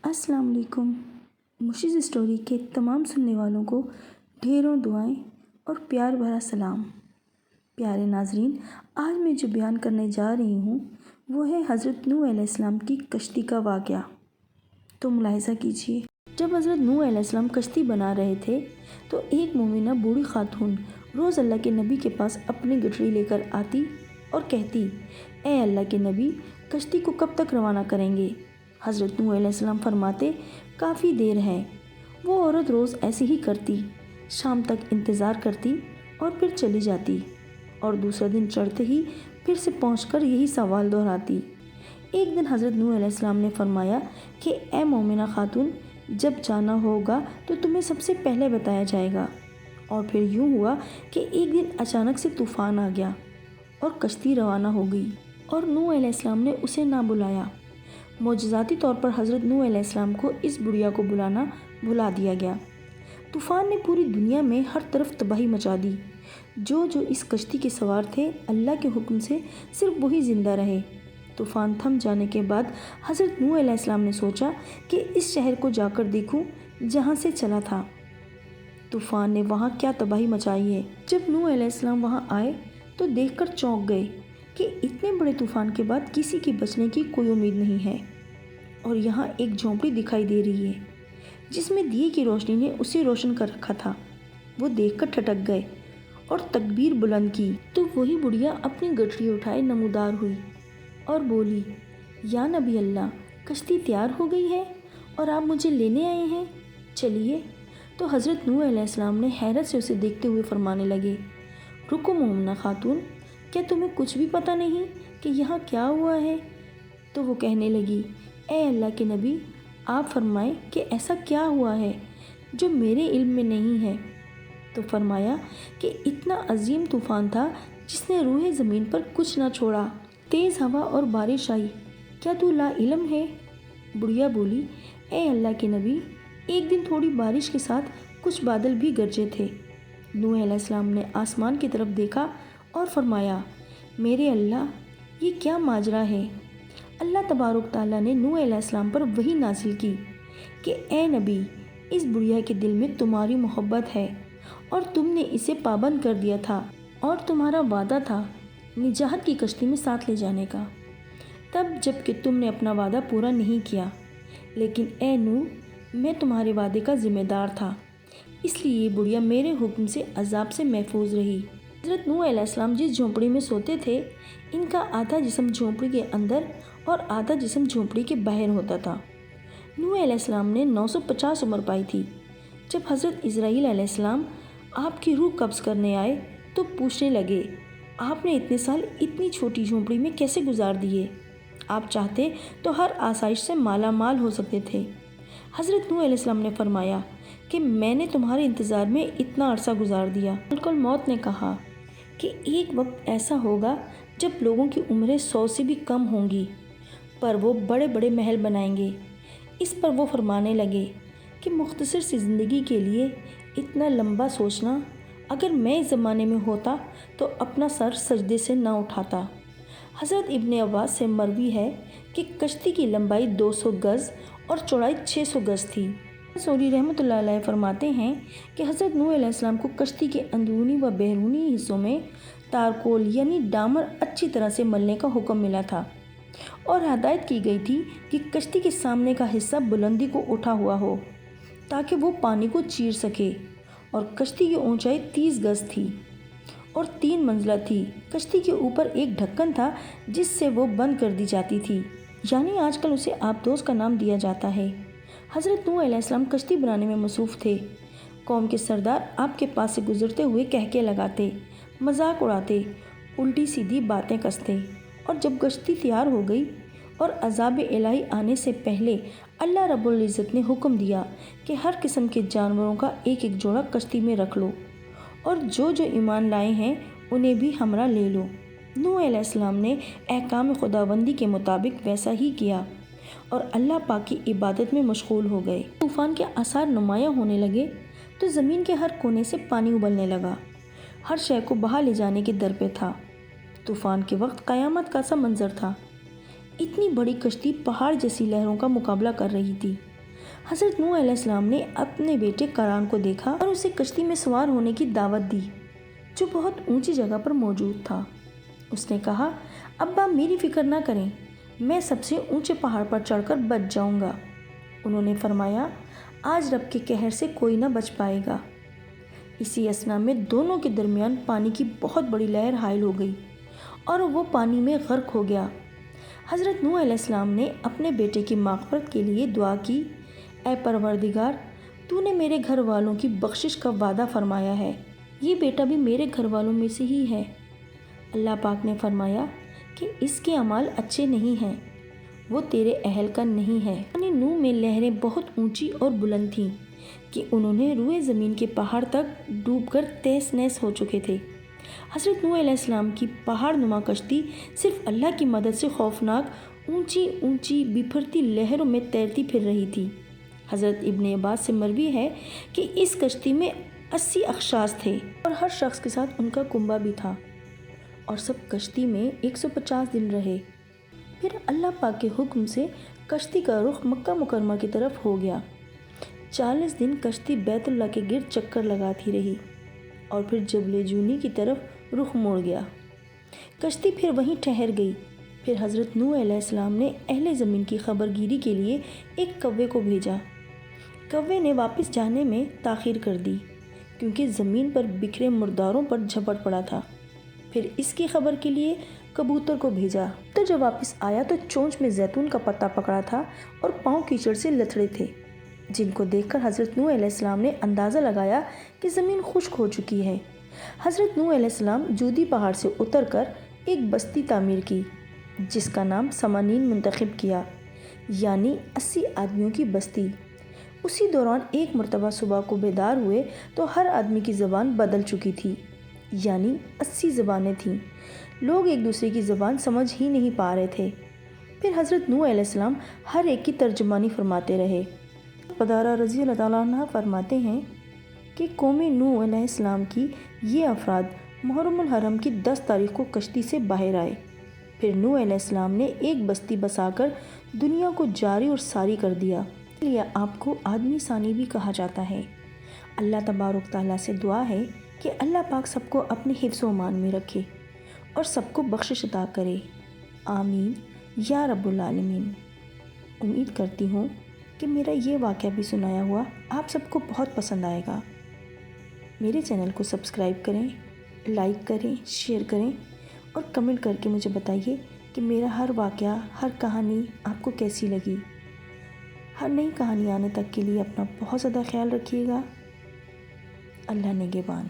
अस्सलाम वालेकुम। मुशीज़ स्टोरी के तमाम सुनने वालों को ढेरों दुआएं और प्यार भरा सलाम। प्यारे नाजरीन, आज मैं जो बयान करने जा रही हूँ वो है हज़रत नूह अलैहिस्सलाम की कश्ती का वाक़या। तो मुलाहिज़ा कीजिए, जब हज़रत नूह अलैहिस्सलाम कश्ती बना रहे थे तो एक मोमिना बूढ़ी खातून रोज़ अल्लाह के नबी के पास अपनी गठरी लेकर आती और कहती, ए अल्लाह के नबी, कश्ती को कब तक रवाना करेंगे? हज़रत नूह अलैहिस्सलाम फरमाते, काफ़ी देर है। वो औरत रोज़ ऐसे ही करती, शाम तक इंतज़ार करती और फिर चली जाती और दूसरा दिन चढ़ते ही फिर से पहुंचकर यही सवाल दोहराती। एक दिन हज़रत नूह अलैहिस्सलाम ने फरमाया कि ए मोमिना खातून, जब जाना होगा तो तुम्हें सबसे पहले बताया जाएगा। और फिर यूँ हुआ कि एक दिन अचानक से तूफ़ान आ गया और कश्ती रवाना हो गई और नूह अलैहिस्सलाम ने उसे ना बुलाया। मौजज़ाती तौर पर हज़रत नूह अलैहिस्सलाम को इस बुढ़िया को बुलाना भुला दिया गया। तूफ़ान ने पूरी दुनिया में हर तरफ तबाही मचा दी। जो इस कश्ती के सवार थे, अल्लाह के हुक्म से सिर्फ वही ज़िंदा रहे। तूफ़ान थम जाने के बाद हज़रत नूह अलैहिस्सलाम ने सोचा कि इस शहर को जाकर देखूं जहां से चला था। तूफ़ान ने वहां क्या तबाही मचाई है। जब नूह अलैहिस्सलाम वहां आए तो देखकर चौंक गए कि इतने बड़े तूफ़ान के बाद किसी के बचने की कोई उम्मीद नहीं है और यहाँ एक झोंपड़ी दिखाई दे रही है जिसमें दिए की रोशनी ने उसे रोशन कर रखा था। वो देखकर ठटक गए और तकबीर बुलंद की तो वही बुढ़िया अपनी गठरी उठाए नमूदार हुई और बोली, या नबी अल्लाह, कश्ती तैयार हो गई है और आप मुझे लेने आए हैं, चलिए। तो हज़रत नूह अलैहिस्सलाम ने हैरत से उसे देखते हुए फरमाने लगे, रुको मोमिना खातून, क्या तुम्हें कुछ भी पता नहीं कि यहाँ क्या हुआ है? तो वो कहने लगी, ए अल्लाह के नबी, आप फरमाएं कि ऐसा क्या हुआ है जो मेरे इल्म में नहीं है। तो फरमाया कि इतना अजीम तूफ़ान था जिसने रूहे ज़मीन पर कुछ ना छोड़ा। तेज़ हवा और बारिश आई, क्या तू ला इल्म है? बुढ़िया बोली, ए अल्लाह के नबी, एक दिन थोड़ी बारिश के साथ कुछ बादल भी गरजे थे। नूह अलैहिस्सलाम ने आसमान की तरफ देखा और फरमाया, मेरे अल्लाह, ये क्या माजरा है? अल्लाह तबारक ताला ने नूह अलैहिस्सलाम पर वही नाजिल की कि ए नबी, इस बुढ़िया के दिल में तुम्हारी मोहब्बत है और तुमने इसे पाबंद कर दिया था और तुम्हारा वादा था निजात की कश्ती में साथ ले जाने का, तब जबकि तुमने अपना वादा पूरा नहीं किया। लेकिन ए नूह, मैं तुम्हारे वादे का ज़िम्मेदार था, इसलिए ये बुढ़िया मेरे हुक्म से अजाब से महफूज रही। हज़रत नूह अलैहिस्सलाम जिस झोंपड़ी में सोते थे, इनका आधा जिस्म झोंपड़ी के अंदर और आधा जिस्म झोंपड़ी के बाहर होता था। नूह अलैहिस्सलाम ने 950 उम्र पाई थी। जब हज़रत इज़राइल अलैहिस्सलाम आपकी रूह कब्ज़ करने आए तो पूछने लगे, आपने इतने साल इतनी छोटी झोंपड़ी में कैसे गुजार दिए? आप चाहते तो हर आसाइश से माला माल हो सकते थे। हज़रत नूह अलैहिस्सलाम ने फरमाया कि मैंने तुम्हारे इंतज़ार में इतना अरसा गुजार दिया। मलकुल मौत ने कहा कि एक वक्त ऐसा होगा जब लोगों की उम्रें 100 से भी कम होंगी, पर वो बड़े बड़े महल बनाएंगे। इस पर वो फरमाने लगे कि मुख्तसर सी ज़िंदगी के लिए इतना लंबा सोचना, अगर मैं इस ज़माने में होता तो अपना सर सजदे से ना उठाता। हज़रत इब्ने अब्बास से मरवी है कि कश्ती की लंबाई 200 गज़ और चौड़ाई 600 गज़ थी। सोरी रहमतुल्लाह अलैह फरमाते हैं कि हज़रत नूह अलैहिस्सलाम को कश्ती के अंदरूनी व बैरूनी हिस्सों में तारकोल यानी डामर अच्छी तरह से मलने का हुक्म मिला था और हदायत की गई थी कि कश्ती के सामने का हिस्सा बुलंदी को उठा हुआ हो ताकि वो पानी को चीर सके। और कश्ती की ऊंचाई 30 गज़ थी और 3 मंजिला थी। कश्ती के ऊपर एक ढक्कन था जिससे वो बंद कर दी जाती थी, यानी आजकल उसे आबदोस का नाम दिया जाता है। हज़रत नूह अलैहिस्सलाम कश्ती बनाने में मसरूफ़ थे। कौम के सरदार आपके पास से गुजरते हुए कहके लगाते, मजाक उड़ाते, उल्टी सीधी बातें कसते। और जब कश्ती तैयार हो गई और अज़ाब इलाही आने से पहले अल्लाह रब्बुल इज़्ज़त ने हुक्म दिया कि हर किस्म के जानवरों का एक एक जोड़ा कश्ती में रख लो और जो ईमान लाए हैं उन्हें भी हमरा ले लो। नूह अलैहिस्सलाम ने अहकाम खुदाबंदी के मुताबिक वैसा ही किया और अल्लाह पाक की इबादत में मशगूल हो गए। तूफ़ान के आसार नुमायाँ होने लगे तो ज़मीन के हर कोने से पानी उबलने लगा। हर शय को बहा ले जाने के दर पे था। तूफ़ान के वक्त क़यामत का सा मंजर था। इतनी बड़ी कश्ती पहाड़ जैसी लहरों का मुकाबला कर रही थी। حضرت نوح علیہ السلام نے اپنے بیٹے کاران کو دیکھا اور اسے کشتی میں سوار ہونے کی دعوت دی جو بہت اونچی جگہ پر موجود تھا۔ اس نے کہا، ابا میری فکر نہ کریں، میں سب سے اونچے پہاڑ پر چڑھ کر بچ جاؤں گا۔ انہوں نے فرمایا، آج رب کے قہر سے کوئی نہ بچ پائے گا۔ اسی اثنا میں دونوں کے درمیان پانی کی بہت بڑی لہر حائل ہو گئی اور وہ پانی میں غرق ہو گیا۔ حضرت نوح علیہ السلام نے اپنے بیٹے کی مغفرت کے لیے دعا کی، اے پروردگار، تو نے میرے گھر والوں کی بخشش کا وعدہ فرمایا ہے، یہ بیٹا بھی میرے گھر والوں میں سے ہی ہے۔ اللہ پاک نے فرمایا کہ اس کے اعمال اچھے نہیں ہیں، وہ تیرے اہل کا نہیں ہے۔ یعنی نوح میں لہریں بہت اونچی اور بلند تھیں کہ انہوں نے روئے زمین کے پہاڑ تک ڈوب کر تہس نہس ہو چکے تھے۔ حضرت نوح علیہ السلام کی پہاڑ نما کشتی صرف اللہ کی مدد سے خوفناک اونچی اونچی بکھرتی لہروں میں تیرتی پھر رہی تھی۔ حضرت ابن عباس سے مروی ہے کہ اس کشتی میں 80 اخشاش تھے اور ہر شخص کے ساتھ ان کا کنبہ بھی تھا، اور سب کشتی میں 150 دن رہے۔ پھر اللہ پاک کے حکم سے کشتی کا رخ مکہ مکرمہ کی طرف ہو گیا۔ 40 دن کشتی بیت اللہ کے گرد چکر لگاتی رہی اور پھر جبل جونی کی طرف رخ موڑ گیا۔ کشتی پھر وہیں ٹھہر گئی۔ پھر حضرت نوح علیہ السلام نے اہل زمین کی خبر گیری کے لیے ایک کوے کو بھیجا۔ کوے نے واپس جانے میں تاخیر کر دی کیونکہ زمین پر بکھرے مرداروں پر جھپٹ پڑا تھا۔ پھر اس کی خبر کے لیے کبوتر کو بھیجا تو جب واپس آیا تو چونچ میں زیتون کا پتا پکڑا تھا اور پاؤں کیچڑ سے لتھڑے تھے، جن کو دیکھ کر حضرت نوح علیہ السلام نے اندازہ لگایا کہ زمین خشک ہو چکی ہے۔ حضرت نوح علیہ السلام جودی پہاڑ سے اتر کر ایک بستی تعمیر کی جس کا نام سمانین منتخب کیا، یعنی 80 آدمیوں کی بستی۔ اسی دوران ایک مرتبہ صبح کو بیدار ہوئے تو ہر آدمی کی زبان بدل چکی تھی، یعنی 80 زبانیں تھیں۔ لوگ ایک دوسرے کی زبان سمجھ ہی نہیں پا رہے تھے۔ پھر حضرت نوح علیہ السلام ہر ایک کی ترجمانی فرماتے رہے۔ پدارہ رضی اللہ تعالیٰ عنہ فرماتے ہیں کہ قوم نوح علیہ السلام کی یہ افراد محرم الحرم کی 10 تاریخ کو کشتی سے باہر آئے۔ پھر نوح علیہ السلام نے ایک بستی بسا کر دنیا کو جاری اور ساری کر دیا۔ اس لیے آپ کو آدمی ثانی بھی کہا جاتا ہے۔ اللہ تبارک تعالیٰ سے دعا ہے کہ اللہ پاک سب کو اپنے حفظ و امان میں رکھے اور سب کو بخشش عطا کرے، آمین یا رب العالمین۔ امید کرتی ہوں کہ میرا یہ واقعہ بھی سنایا ہوا آپ سب کو بہت پسند آئے گا۔ میرے چینل کو سبسکرائب کریں، لائک کریں، شیئر کریں اور کمنٹ کر کے مجھے بتائیے کہ میرا ہر واقعہ، ہر کہانی آپ کو کیسی لگی۔ ہر نئی کہانی آنے تک کے لیے اپنا بہت زیادہ خیال رکھیے گا۔ اللہ نگہبان۔